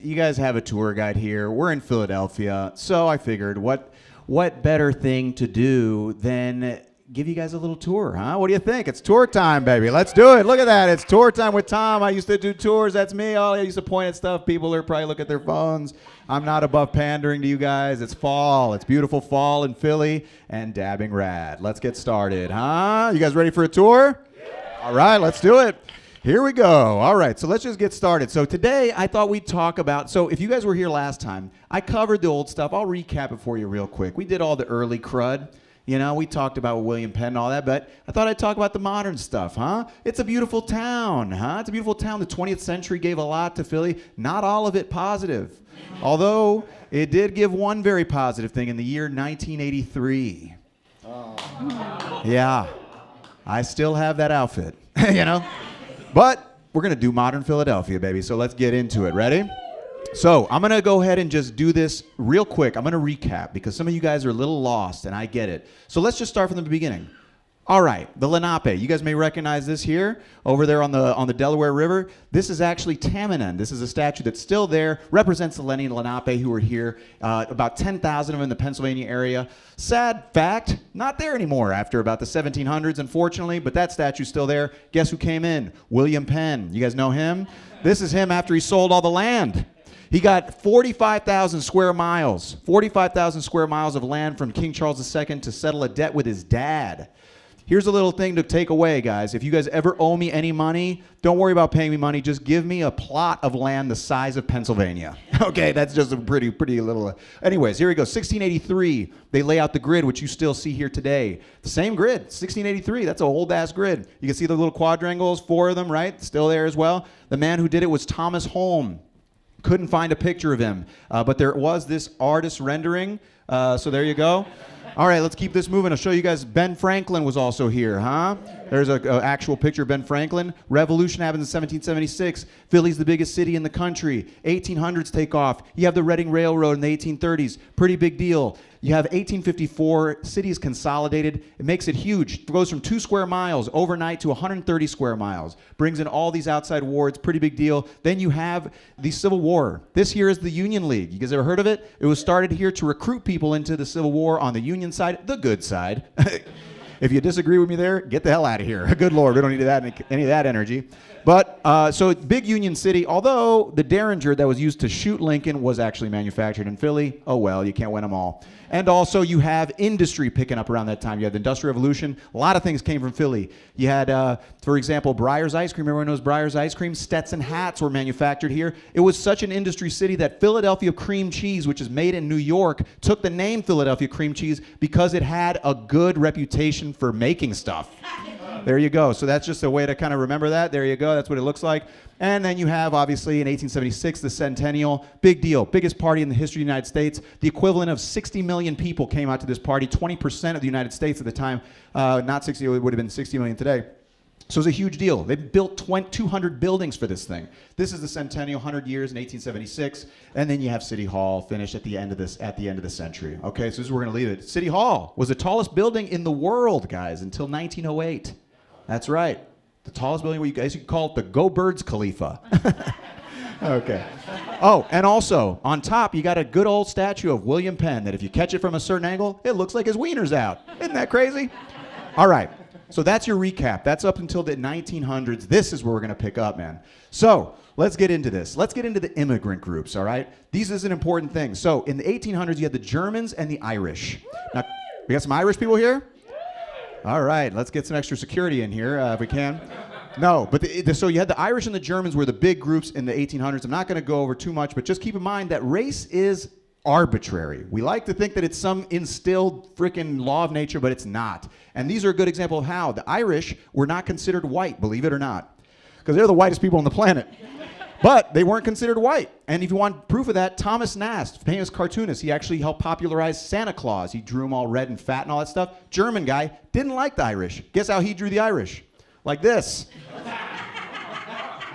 You guys have a tour guide here. We're in Philadelphia, so I figured what better thing to do than give you guys a little tour, huh? What do you think? It's tour time, baby. Let's do it. Look at that. It's tour time with Tom. I used to do tours. That's me. Oh, I used to point at stuff. People are probably look at their phones. I'm not above pandering to you guys. It's fall. It's beautiful fall in Philly and dabbing rad. Let's get started, huh? You guys ready for a tour? Yeah. All right, let's do it. Here we go. All right, so let's just get started. So today I thought we'd talk about, so if you guys were here last time, I covered the old stuff. I'll recap it for you real quick. We did all the early crud. You know, we talked about William Penn and all that, but I thought I'd talk about the modern stuff, huh? It's a beautiful town, huh? It's a beautiful town. The 20th century gave a lot to Philly. Not all of it positive. Although it did give one very positive thing in the year 1983. Oh. Yeah, I still have that outfit, you know? But we're going to do modern Philadelphia, baby, so let's get into it. Ready? So I'm going to go ahead and just do this real quick. I'm going to recap because some of you guys are a little lost, and I get it. So let's just start from the beginning. All right, the Lenape. You guys may recognize this here, over there on the Delaware River. This is actually Tamanon. This is a statue that's still there, represents the Lenni and Lenape who were here, about 10,000 of them in the Pennsylvania area. Sad fact, not there anymore after about the 1700s, unfortunately, but that statue's still there. Guess who came in? William Penn. You guys know him? This is him after he sold all the land. He got 45,000 square miles, 45,000 square miles of land from King Charles II to settle a debt with his dad. Here's a little thing to take away, guys. If you guys ever owe me any money, don't worry about paying me money. Just give me a plot of land the size of Pennsylvania. Okay, that's just a pretty little... Anyways, here we go. 1683, they lay out the grid, which you still see here today. The same grid, 1683. That's a old-ass grid. You can see the little quadrangles, 4 of them, right? Still there as well. The man who did it was Thomas Holm. Couldn't find a picture of him, but there was this artist rendering, so there you go. All right, let's keep this moving. I'll show you guys. Ben Franklin was also here, huh? There's an actual picture of Ben Franklin. Revolution happens in 1776. Philly's the biggest city in the country. 1800s take off. You have the Reading Railroad in the 1830s. Pretty big deal. You have 1854, cities consolidated. It makes it huge. It goes from 2 square miles overnight to 130 square miles. Brings in all these outside wards. Pretty big deal. Then you have the Civil War. This here is the Union League. You guys ever heard of it? It was started here to recruit people into the Civil War on the Union side, the good side. If you disagree with me there, get the hell out of here. Good Lord, we don't need any of that energy. But, so big Union City, although the Derringer that was used to shoot Lincoln was actually manufactured in Philly, oh well, you can't win them all. And also you have industry picking up around that time. You had the Industrial Revolution. A lot of things came from Philly. You had, for example, Breyer's Ice Cream. Everyone knows Breyer's Ice Cream. Stetson hats were manufactured here. It was such an industry city that Philadelphia cream cheese, which is made in New York, took the name Philadelphia cream cheese because it had a good reputation for making stuff. There you go. So that's just a way to kind of remember that. There you go. That's what it looks like. And then you have, obviously, in 1876, the Centennial. Big deal. Biggest party in the history of the United States. The equivalent of 60 million people came out to this party. 20% of the United States at the time. Not 60, it would have been 60 million today. So it was a huge deal. They built 200 buildings for this thing. This is the Centennial, 100 years in 1876. And then you have City Hall finished at the end of the century. Okay, so this is where we're going to leave it. City Hall was the tallest building in the world, guys, until 1908. That's right. The tallest building, you could call it the Go Birds Khalifa. Okay. Oh, and also, on top, you got a good old statue of William Penn that if you catch it from a certain angle, it looks like his wiener's out. Isn't that crazy? All right. So that's your recap. That's up until the 1900s. This is where we're going to pick up, man. So let's get into this. Let's get into the immigrant groups, all right? These is an important thing. So in the 1800s, you had the Germans and the Irish. Now, we got some Irish people here? All right, let's get some extra security in here if we can. No, but so you had the Irish and the Germans were the big groups in the 1800s. I'm not going to go over too much, but just keep in mind that race is arbitrary. We like to think that it's some instilled freaking law of nature, but it's not. And these are a good example of how. The Irish were not considered white, believe it or not, because they're the whitest people on the planet. But they weren't considered white. And if you want proof of that, Thomas Nast, famous cartoonist, he actually helped popularize Santa Claus. He drew them all red and fat and all that stuff. German guy, didn't like the Irish. Guess how he drew the Irish? Like this.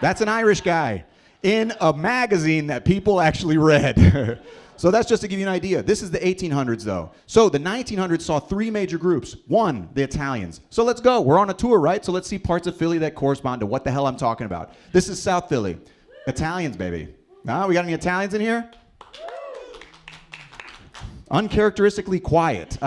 That's an Irish guy in a magazine that people actually read. So that's just to give you an idea. This is the 1800s, though. So the 1900s saw 3 major groups. 1, the Italians. So let's go. We're on a tour, right? So let's see parts of Philly that correspond to what the hell I'm talking about. This is South Philly. Italians, baby. No, we got any Italians in here? Uncharacteristically quiet.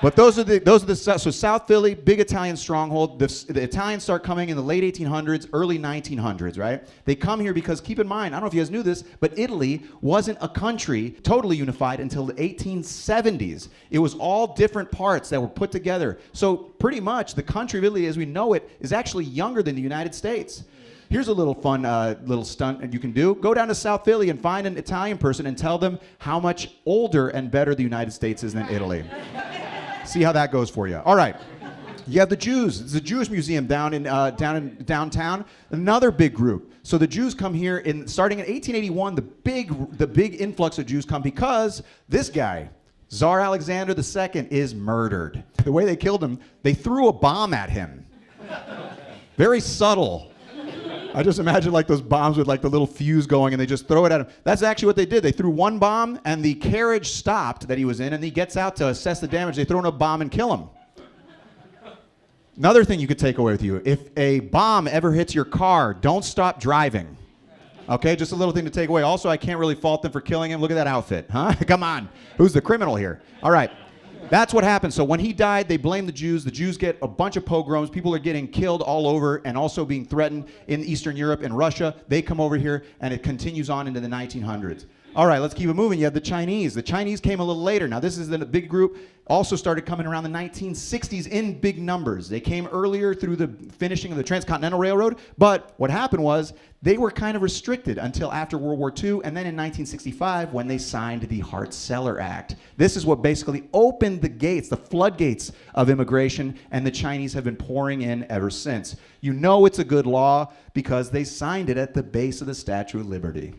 But those are the so South Philly, big Italian stronghold. The Italians start coming in the late 1800s, early 1900s, right? They come here because, keep in mind, I don't know if you guys knew this, but Italy wasn't a country totally unified until the 1870s. It was all different parts that were put together. So pretty much the country of Italy as we know it is actually younger than the United States. Here's a little fun little stunt that you can do. Go down to South Philly and find an Italian person and tell them how much older and better the United States is than Italy. See how that goes for you. All right. You have the Jews. It's a Jewish museum down in downtown. Another big group. So the Jews come here starting in 1881. The big influx of Jews come because this guy, Tsar Alexander II, is murdered. The way they killed him, they threw a bomb at him. Very subtle. I just imagine like those bombs with like the little fuse going and they just throw it at him. That's actually what they did. They threw one bomb and the carriage stopped that he was in and he gets out to assess the damage. They throw in a bomb and kill him. Another thing you could take away with you, if a bomb ever hits your car, don't stop driving. Okay, just a little thing to take away. Also, I can't really fault them for killing him. Look at that outfit, huh? Come on, who's the criminal here? All right. That's what happened. So when he died, they blamed the Jews. The Jews get a bunch of pogroms. People are getting killed all over and also being threatened in Eastern Europe and Russia. They come over here, and it continues on into the 1900s. All right, let's keep it moving. You have the Chinese. The Chinese came a little later. Now, this is a big group. Also started coming around the 1960s in big numbers. They came earlier through the finishing of the Transcontinental Railroad. But what happened was they were kind of restricted until after World War II. And then in 1965, when they signed the Hart-Celler Act. This is what basically opened the gates, the floodgates of immigration. And the Chinese have been pouring in ever since. You know it's a good law because they signed it at the base of the Statue of Liberty.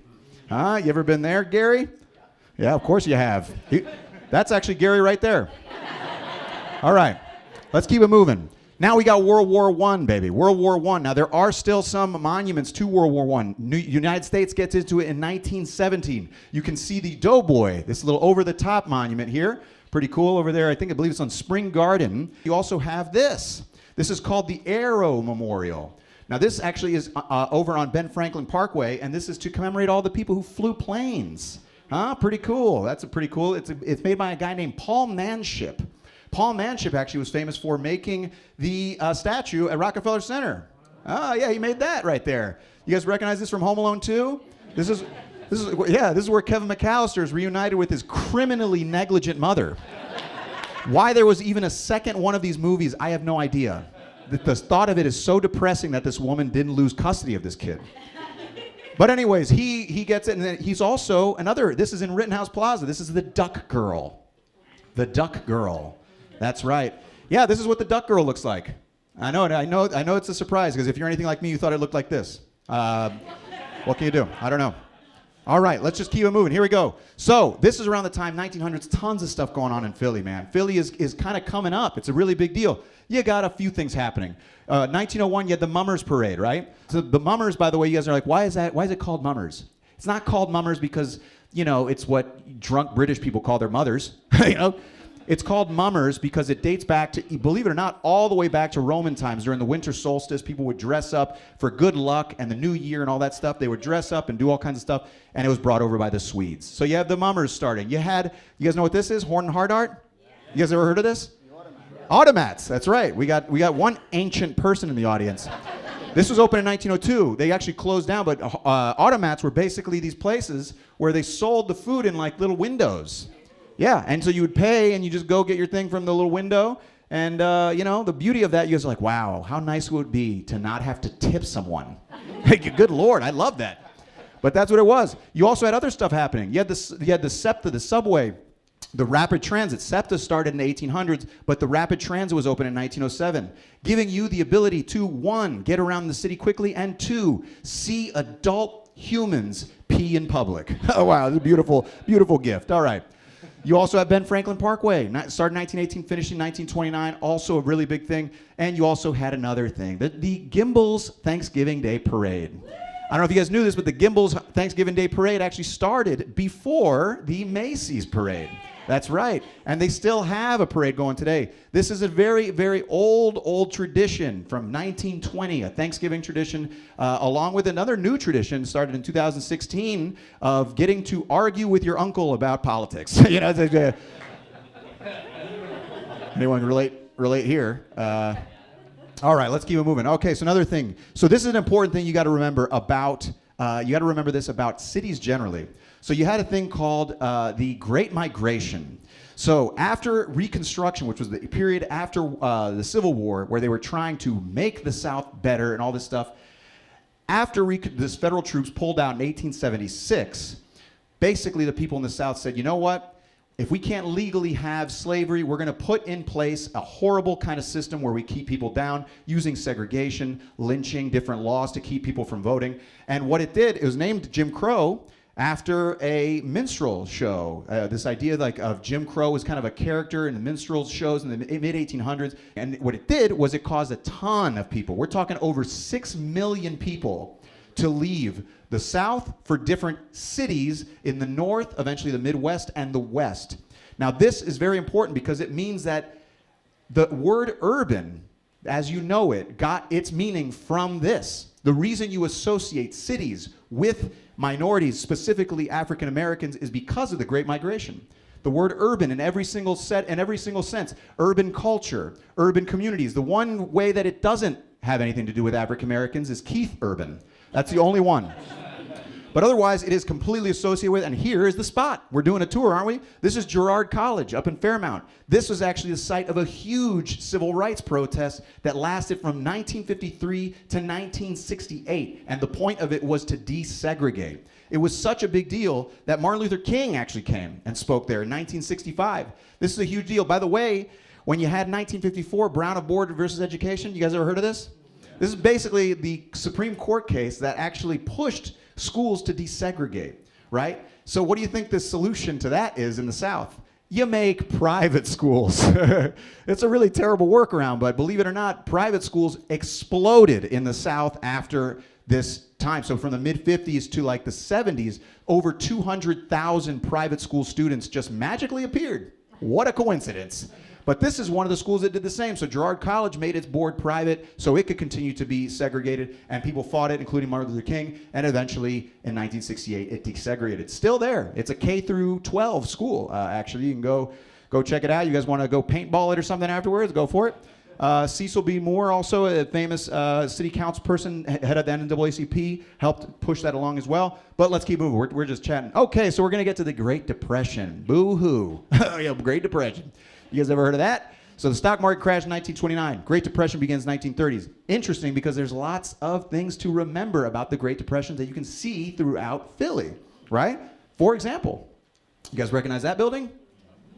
Huh? You ever been there, Gary? Yeah, of course you have. That's actually Gary right there. All right, let's keep it moving. Now we got World War I, baby. World War I. Now there are still some monuments to World War I. United States gets into it in 1917. You can see the Doughboy, this little over-the-top monument here. Pretty cool over there. I believe it's on Spring Garden. You also have this. This is called the Aero Memorial. Now this actually is over on Ben Franklin Parkway, and this is to commemorate all the people who flew planes. Huh? Pretty cool. That's a pretty cool. It's made by a guy named Paul Manship. Paul Manship actually was famous for making the statue at Rockefeller Center. Oh yeah, he made that right there. You guys recognize this from Home Alone 2? This is where Kevin McAllister is reunited with his criminally negligent mother. Why there was even a second one of these movies, I have no idea. The thought of it is so depressing that this woman didn't lose custody of this kid. But anyways, he gets it, and then he's also this is in Rittenhouse Plaza. This is the Duck Girl. The Duck Girl. That's right. Yeah, this is what the Duck Girl looks like. I know it's a surprise, because if you're anything like me, you thought it looked like this. What can you do? I don't know. All right, let's just keep it moving. Here we go. So this is around the time, 1900s, tons of stuff going on in Philly, man. Philly is kind of coming up. It's a really big deal. You got a few things happening. 1901, you had the Mummers Parade, right? So the Mummers, by the way, you guys are like, why is it called Mummers? It's not called Mummers because, it's what drunk British people call their mothers, It's called Mummers because it dates back to, believe it or not, all the way back to Roman times. During the winter solstice, people would dress up for good luck and the new year and all that stuff. They would dress up and do all kinds of stuff, and it was brought over by the Swedes. So you have the Mummers starting. You guys know what this is? Horn and Hard Art? You guys ever heard of this? Automats, that's right. We got one ancient person in the audience. This was open in 1902. They actually closed down, but automats were basically these places where they sold the food in like little windows. Yeah, and so you would pay and you just go get your thing from the little window. And, the beauty of that, you guys are like, wow, how nice would it be to not have to tip someone? Good Lord, I love that. But that's what it was. You also had other stuff happening. You had the SEPTA, the subway. The rapid transit. SEPTA started in the 1800s, but the rapid transit was open in 1907, giving you the ability to, 1, get around the city quickly, and 2, see adult humans pee in public. Oh, wow, it's a beautiful, beautiful gift. All right. You also have Ben Franklin Parkway. Started in 1918, finished in 1929, also a really big thing. And you also had another thing, the Gimbels Thanksgiving Day Parade. I don't know if you guys knew this, but the Gimbels Thanksgiving Day Parade actually started before the Macy's Parade. That's right. And they still have a parade going today. This is a very, very old tradition from 1920, a Thanksgiving tradition, along with another new tradition started in 2016 of getting to argue with your uncle about politics. Anyone relate here? All right, let's keep it moving. Okay, so another thing. So this is an important thing you got to remember about, this about cities generally. So you had a thing called the Great Migration. So after Reconstruction, which was the period after the Civil War, where they were trying to make the South better and all this stuff, after this federal troops pulled out in 1876, basically the people in the South said, you know what? If we can't legally have slavery, we're going to put in place a horrible kind of system where we keep people down using segregation, lynching, different laws to keep people from voting. And what it did, it was named Jim Crow after a minstrel show. This idea of Jim Crow was kind of a character in the minstrel shows in the mid-1800s. And what it did was it caused a ton of people. We're talking over 6 million people to leave the South for different cities in the North, eventually the Midwest and the West. Now this is very important because it means that the word urban, as you know it, got its meaning from this. The reason you associate cities with minorities, specifically African Americans, is because of the Great Migration. The word urban in every single sense, urban culture, urban communities. The one way that it doesn't have anything to do with African Americans is Keith Urban. That's the only one. But otherwise, it is completely associated with, and here is the spot. We're doing a tour, aren't we? This is Girard College up in Fairmount. This was actually the site of a huge civil rights protest that lasted from 1953 to 1968. And the point of it was to desegregate. It was such a big deal that Martin Luther King actually came and spoke there in 1965. This is a huge deal. By the way, when you had 1954 Brown v. Board versus Education, you guys ever heard of this? This is basically the Supreme Court case that actually pushed schools to desegregate, right? So what do you think the solution to that is in the South? You make private schools. It's a really terrible workaround, but believe it or not, private schools exploded in the South after this time. So from the mid-50s to like the 70s, over 200,000 private school students just magically appeared. What a coincidence. But this is one of the schools that did the same. So Girard College made its board private so it could continue to be segregated, and people fought it, including Martin Luther King, and eventually in 1968 it desegregated. It's still there. It's a K through 12 school, actually. You can go check it out. You guys want to go paintball it or something afterwards? Go for it. Cecil B. Moore, also a famous city council person, head of the NAACP, helped push that along as well. But let's keep moving. We're just chatting. Okay, so we're going to get to the Great Depression. Boo-hoo. Yeah, Great Depression. You guys ever heard of that? So the stock market crashed in 1929. Great Depression begins 1930s. Interesting because there's lots of things to remember about the Great Depression that you can see throughout Philly, right? For example, you guys recognize that building?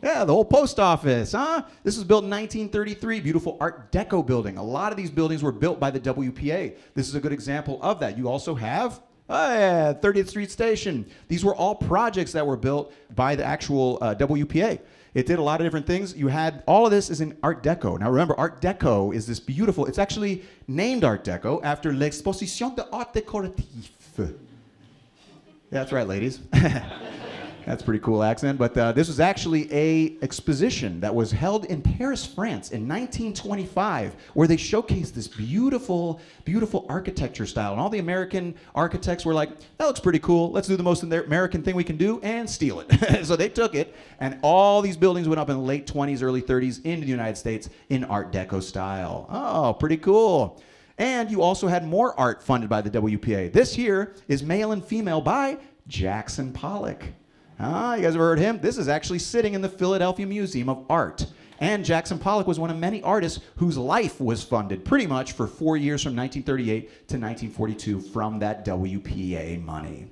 Yeah, the old post office, huh? This was built in 1933, beautiful Art Deco building. A lot of these buildings were built by the WPA. This is a good example of that. You also have 30th Street Station. These were all projects that were built by the actual WPA. It did a lot of different things. You had, all of this is in Art Deco. Now remember, Art Deco is this beautiful, it's actually named Art Deco after l'Exposition d'Art Décoratif. Yeah, that's right, ladies. That's a pretty cool accent. But this was actually a exposition that was held in Paris, France in 1925, where they showcased this beautiful, beautiful architecture style. And all the American architects were like, that looks pretty cool. Let's do the most American thing we can do and steal it. So they took it, and all these buildings went up in the late 20s, early 30s into the United States in Art Deco style. Oh, pretty cool. And you also had more art funded by the WPA. This here is Male and Female by Jackson Pollock. You guys ever heard of him? This is actually sitting in the Philadelphia Museum of Art. And Jackson Pollock was one of many artists whose life was funded pretty much for 4 years from 1938 to 1942 from that WPA money.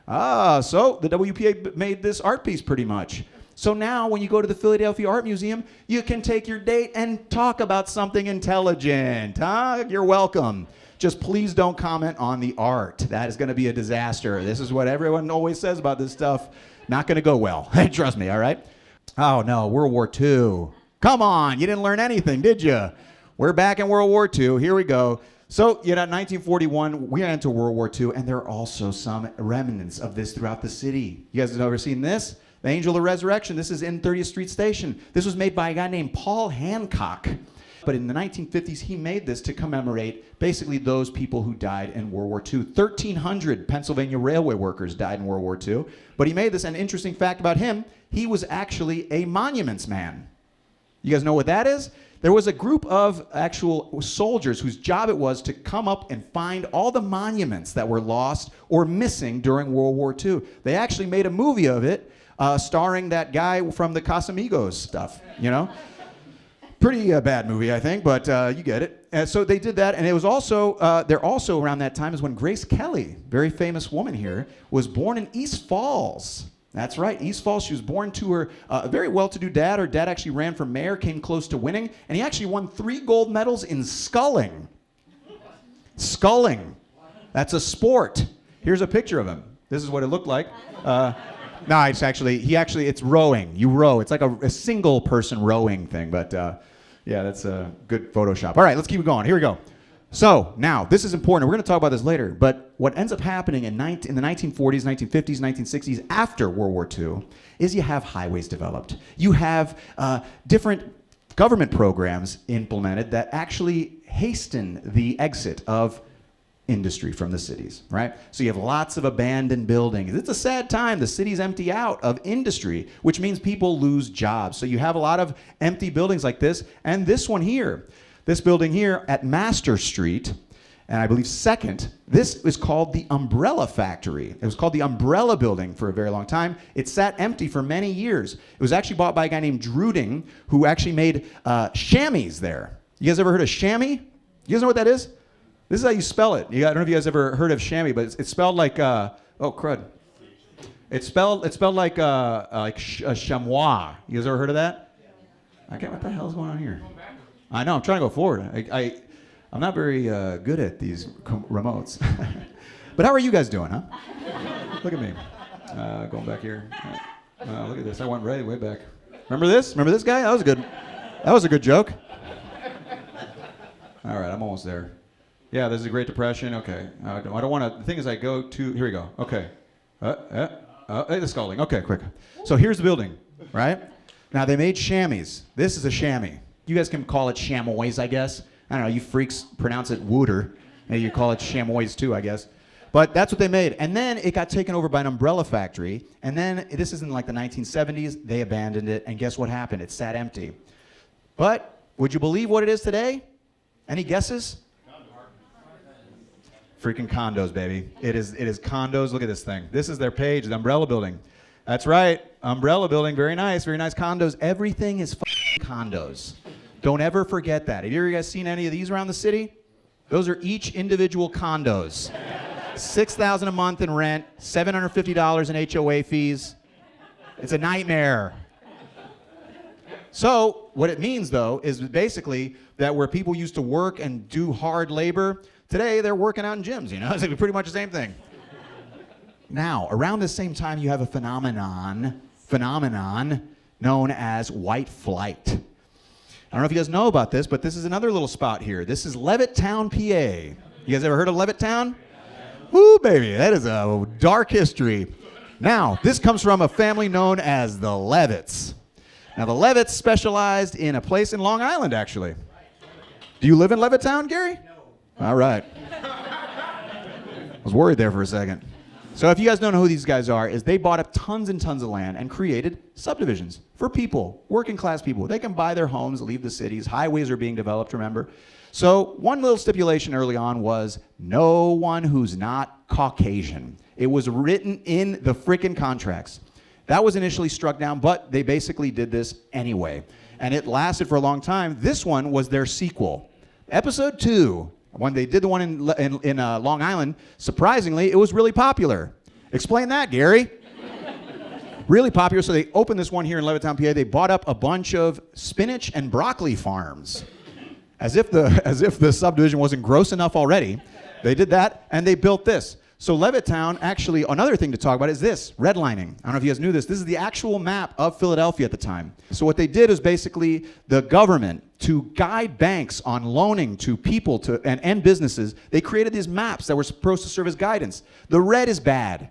So the WPA made this art piece pretty much. So now when you go to the Philadelphia Art Museum, you can take your date and talk about something intelligent. You're welcome. Just please don't comment on the art. That is going to be a disaster. This is what everyone always says about this stuff. Not going to go well. Trust me, all right? Oh, no, World War II. Come on, you didn't learn anything, did you? We're back in World War II. Here we go. So, 1941, we got into World War II, and there are also some remnants of this throughout the city. You guys have ever seen this? The Angel of Resurrection, this is in 30th Street Station. This was made by a guy named Paul Hancock. But in the 1950s, he made this to commemorate basically those people who died in World War II. 1,300 Pennsylvania railway workers died in World War II. But he made this, an interesting fact about him, he was actually a monuments man. You guys know what that is? There was a group of actual soldiers whose job it was to come up and find all the monuments that were lost or missing during World War II. They actually made a movie of it, starring that guy from the Casamigos stuff, you know? Pretty bad movie, I think, but you get it. And so they did that, and it was also, there also around that time is when Grace Kelly, very famous woman here, was born in East Falls. That's right, East Falls. She was born to her very well-to-do dad. Her dad actually ran for mayor, came close to winning, and he actually won 3 gold medals in sculling. Sculling. That's a sport. Here's a picture of him. This is what it looked like. No, it's it's rowing. You row. It's like a single person rowing thing, but yeah, that's a good Photoshop. All right, let's keep going. Here we go. So now, this is important. We're going to talk about this later, but what ends up happening in the 1940s, 1950s, 1960s, after World War II, is you have highways developed. You have different government programs implemented that actually hasten the exit of industry from the cities, right? So you have lots of abandoned buildings. It's a sad time. The cities empty out of industry, which means people lose jobs. So you have a lot of empty buildings like this, and this one here, this building here at Master Street, and I believe 2nd, this is called the Umbrella Factory. It was called the Umbrella Building for a very long time. It sat empty for many years. It was actually bought by a guy named Druding, who actually made chamois there. You guys ever heard of chamois? You guys know what that is? This is how you spell it. I don't know if you guys ever heard of chamois, but it's spelled like, oh crud. It's spelled like chamois. You guys ever heard of that? I can't, what the hell is going on here? I know, I'm trying to go forward. I'm not very good at these remotes. But how are you guys doing, huh? Look at me. Going back here. Look at this, I went way back. Remember this? Remember this guy? That was a good joke. All right, I'm almost there. Yeah, this is the Great Depression. Okay, I don't want to. The thing is, I go to. Here we go. Okay, the sculling. Okay, quick. So here's the building, right? Now they made chamois. This is a chamois. You guys can call it chamois, I guess. I don't know. You freaks pronounce it wooder. Maybe you call it chamois too, I guess. But that's what they made. And then it got taken over by an umbrella factory. And then this is in like the 1970s. They abandoned it. And guess what happened? It sat empty. But would you believe what it is today? Any guesses? Freaking condos, baby. It is condos. Look at this thing. This is their page, the Umbrella Building. That's right. Umbrella Building. Very nice condos. Everything is condos. Don't ever forget that. Have you guys seen any of these around the city? Those are each individual condos. $6,000 a month in rent, $750 in HOA fees. It's a nightmare. So what it means, though, is basically that where people used to work and do hard labor, today they're working out in gyms, you know? It's pretty much the same thing. Now, around the same time, you have a phenomenon known as white flight. I don't know if you guys know about this, but this is another little spot here. This is Levittown, PA. You guys ever heard of Levittown? Woo, baby, that is a dark history. Now, this comes from a family known as the Levitts. Now, the Levitts specialized in a place in Long Island, actually. Do you live in Levittown, Gary? No. All right. I was worried there for a second. So if you guys don't know who these guys are, is they bought up tons and tons of land and created subdivisions for people, working class people. They can buy their homes, leave the cities. Highways are being developed, remember? So one little stipulation early on was no one who's not Caucasian. It was written in the frickin' contracts. That was initially struck down, but they basically did this anyway. And it lasted for a long time. This one was their sequel. Episode 2. When they did the one in Long Island, surprisingly, it was really popular. Explain that, Gary. Really popular. So they opened this one here in Levittown, PA. They bought up a bunch of spinach and broccoli farms. As if the subdivision wasn't gross enough already. They did that, and they built this. So Levittown, actually, another thing to talk about is this, redlining. I don't know if you guys knew this. This is the actual map of Philadelphia at the time. So what they did is basically the government, to guide banks on loaning to people and businesses, they created these maps that were supposed to serve as guidance. The red is bad.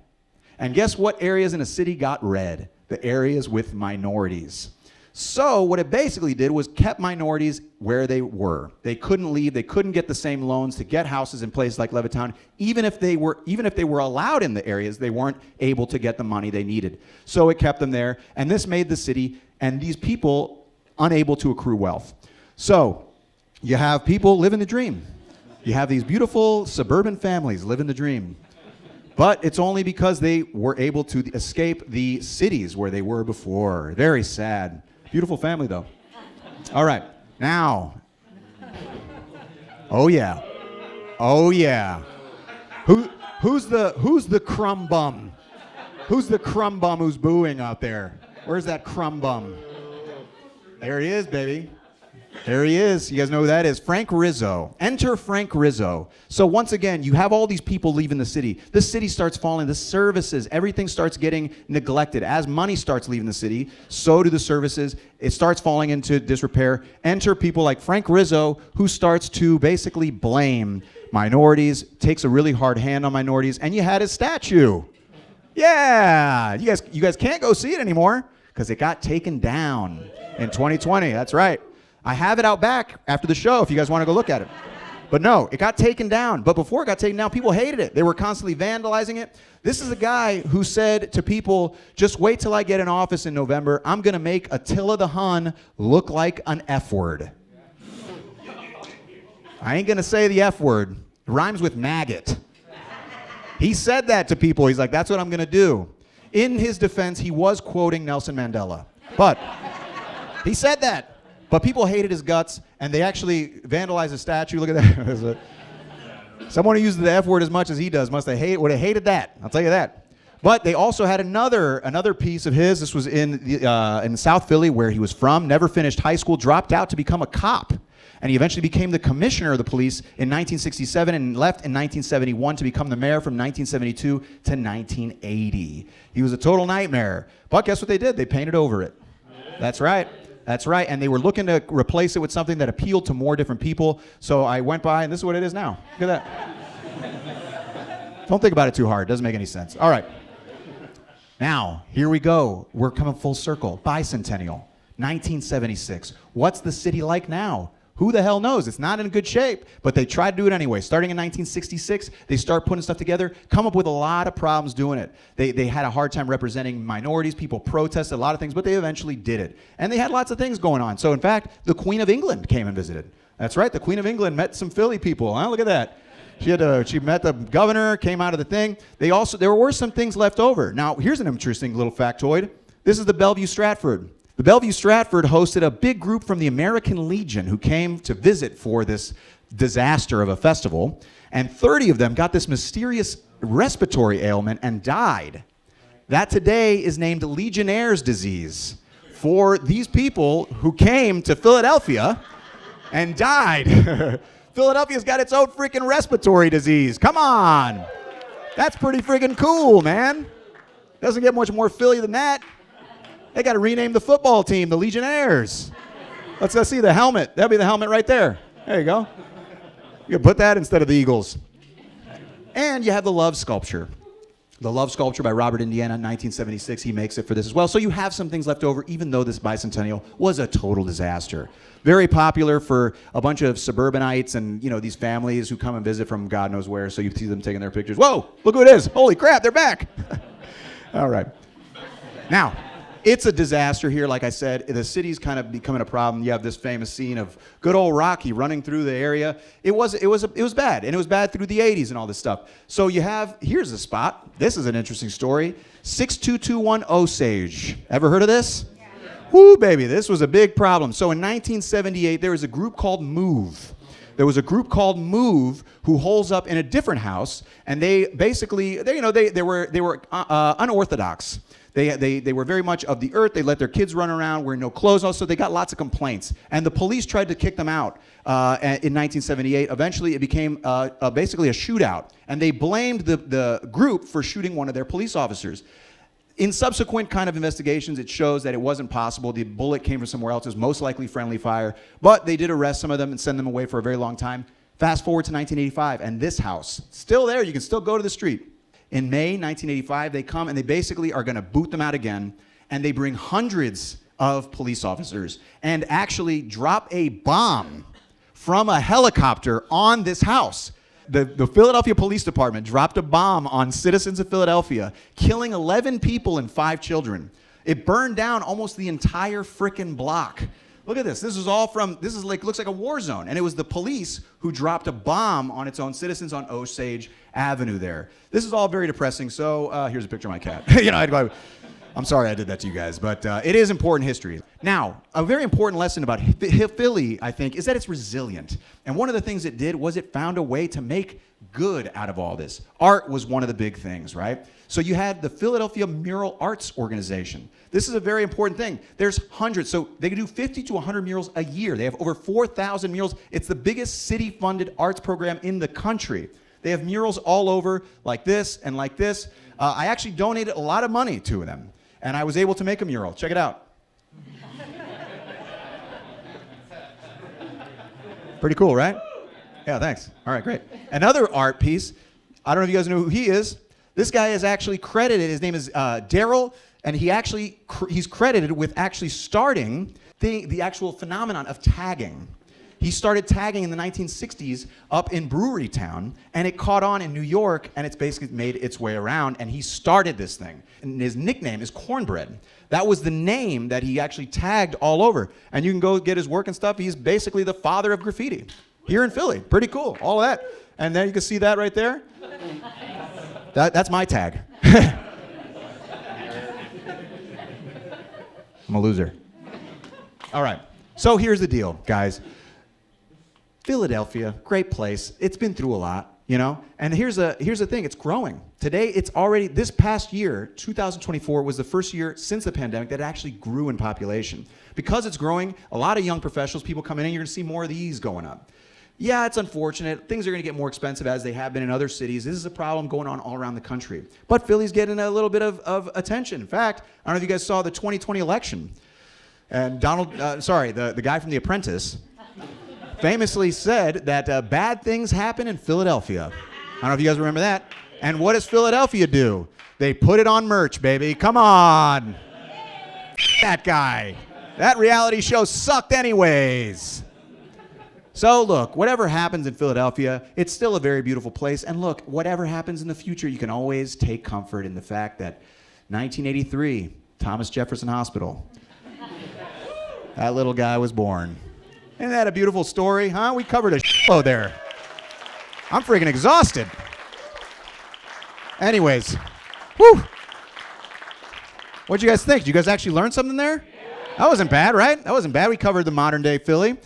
And guess what areas in a city got red? the areas with minorities. So what it basically did was kept minorities where they were. They couldn't leave. They couldn't get the same loans to get houses in places like Levittown. Even if they were allowed in the areas, they weren't able to get the money they needed. So it kept them there, and this made the city and these people unable to accrue wealth. So you have people living the dream. You have these beautiful suburban families living the dream. But it's only because they were able to escape the cities where they were before. Very sad. Beautiful family, though. All right, now. Oh yeah, oh yeah. Who's the crumb bum? Who's the crumb bum who's booing out there? Where's that crumb bum? There he is, baby. There he is. You guys know who that is? Frank Rizzo. Enter Frank Rizzo. So once again, you have all these people leaving the city. The city starts falling. The services, everything starts getting neglected. As money starts leaving the city, so do the services. It starts falling into disrepair. Enter people like Frank Rizzo, who starts to basically blame minorities, takes a really hard hand on minorities, and you had his statue. Yeah, you guys can't go see it anymore because it got taken down in 2020. That's right. I have it out back after the show if you guys want to go look at it. But no, it got taken down. But before it got taken down, people hated it. They were constantly vandalizing it. This is a guy who said to people, just wait till I get in office in November. I'm going to make Attila the Hun look like an F word. I ain't going to say the F word. It rhymes with maggot. He said that to people. He's like, that's what I'm going to do. In his defense, he was quoting Nelson Mandela. But he said that. But people hated his guts, and they actually vandalized his statue. Look at that. Someone who uses the F word as much as he does would have hated that. I'll tell you that. But they also had another piece of his. This was in South Philly, where he was from. Never finished high school, dropped out to become a cop, and he eventually became the commissioner of the police in 1967 and left in 1971 to become the mayor from 1972 to 1980. He was a total nightmare. But guess what they did? They painted over it. That's right. That's right, and they were looking to replace it with something that appealed to more different people. So I went by, and this is what it is now. Look at that. Don't think about it too hard. It doesn't make any sense. All right. Now, here we go. We're coming full circle. Bicentennial, 1976. What's the city like now? Who the hell knows? It's not in good shape, but they tried to do it anyway. Starting in 1966, they start putting stuff together, come up with a lot of problems doing it. They had a hard time representing minorities. People protested a lot of things, but they eventually did it. And they had lots of things going on. So in fact, the Queen of England came and visited. That's right, the Queen of England met some Philly people. Huh? Look at that. She met the governor, came out of the thing. There were some things left over. Now, here's an interesting little factoid. This is the Bellevue Stratford. The Bellevue Stratford hosted a big group from the American Legion who came to visit for this disaster of a festival, and 30 of them got this mysterious respiratory ailment and died. That today is named Legionnaire's disease for these people who came to Philadelphia and died. Philadelphia's got its own freaking respiratory disease. Come on. That's pretty freaking cool, man. Doesn't get much more Philly than that. They got to rename the football team the Legionnaires. Let's go see the helmet. That'll be the helmet right there. There you go. You can put that instead of the Eagles. And you have the Love Sculpture. The Love Sculpture by Robert Indiana in 1976. He makes it for this as well. So you have some things left over, even though this bicentennial was a total disaster. Very popular for a bunch of suburbanites and, these families who come and visit from God knows where. So you see them taking their pictures. Whoa, look who it is. Holy crap, they're back. All right. Now, it's a disaster here. Like I said, the city's kind of becoming a problem. You have this famous scene of good old Rocky running through the area. It was bad, and it was bad through the 80s and all this stuff. So here's a spot. This is an interesting story. 6221 Osage. Ever heard of this? Yeah. Woo, baby, this was a big problem. So in 1978, there was a group called MOVE. There was a group called MOVE who holds up in a different house, and they were unorthodox. They were very much of the earth. They let their kids run around wearing no clothes. So they got lots of complaints. And the police tried to kick them out in 1978. Eventually, it became basically a shootout. And they blamed the group for shooting one of their police officers. In subsequent kind of investigations, it shows that it wasn't possible. The bullet came from somewhere else. It was most likely friendly fire. But they did arrest some of them and send them away for a very long time. Fast forward to 1985, and this house, still there. You can still go to the street. In May 1985, they come and they basically are going to boot them out again. and they bring hundreds of police officers and actually drop a bomb from a helicopter on this house. The Philadelphia Police Department dropped a bomb on citizens of Philadelphia, killing 11 people and 5 children. It burned down almost the entire frickin' block. Look at this. This looks like a war zone. And it was the police who dropped a bomb on its own citizens on Osage Avenue there. This is all very depressing. So here's a picture of my cat. I'm sorry I did that to you guys, but it is important history. Now, a very important lesson about Philly, I think, is that it's resilient. And one of the things it did was it found a way to make good out of all this. Art was one of the big things, right? So you had the Philadelphia Mural Arts Organization. This is a very important thing. There's hundreds. So they can do 50 to 100 murals a year. They have over 4,000 murals. It's the biggest city-funded arts program in the country. They have murals all over like this and like this. I actually donated a lot of money to them. And I was able to make a mural. Check it out. Pretty cool, right? Yeah, thanks. All right, great. Another art piece. I don't know if you guys know who he is. This guy is actually credited. His name is Daryl, and he's credited with actually starting the actual phenomenon of tagging. He started tagging in the 1960s up in Brewery Town, and it caught on in New York, and it's basically made its way around, and he started this thing. And his nickname is Cornbread. That was the name that he actually tagged all over. And you can go get his work and stuff. He's basically the father of graffiti here in Philly. Pretty cool, all of that. And there you can see that right there. That's my tag. I'm a loser. All right, so here's the deal, guys. Philadelphia, great place. It's been through a lot, you know? And here's the thing, it's growing. Today, this past year, 2024, was the first year since the pandemic that it actually grew in population. Because it's growing, a lot of young professionals, people coming in, you're gonna see more of these going up. Yeah, it's unfortunate. Things are gonna get more expensive as they have been in other cities. This is a problem going on all around the country. But Philly's getting a little bit of attention. In fact, I don't know if you guys saw the 2020 election. And the guy from The Apprentice, famously said that bad things happen in Philadelphia. I don't know if you guys remember that. And what does Philadelphia do? They put it on merch, baby. Come on. That guy. That reality show sucked anyways. So look, whatever happens in Philadelphia, it's still a very beautiful place. And look, whatever happens in the future, you can always take comfort in the fact that 1983, Thomas Jefferson Hospital, that little guy was born. Isn't that a beautiful story, huh? We covered a shitload there. I'm freaking exhausted. Anyways, whew. What'd you guys think? Did you guys actually learn something there? That wasn't bad, right? That wasn't bad. We covered the modern day Philly.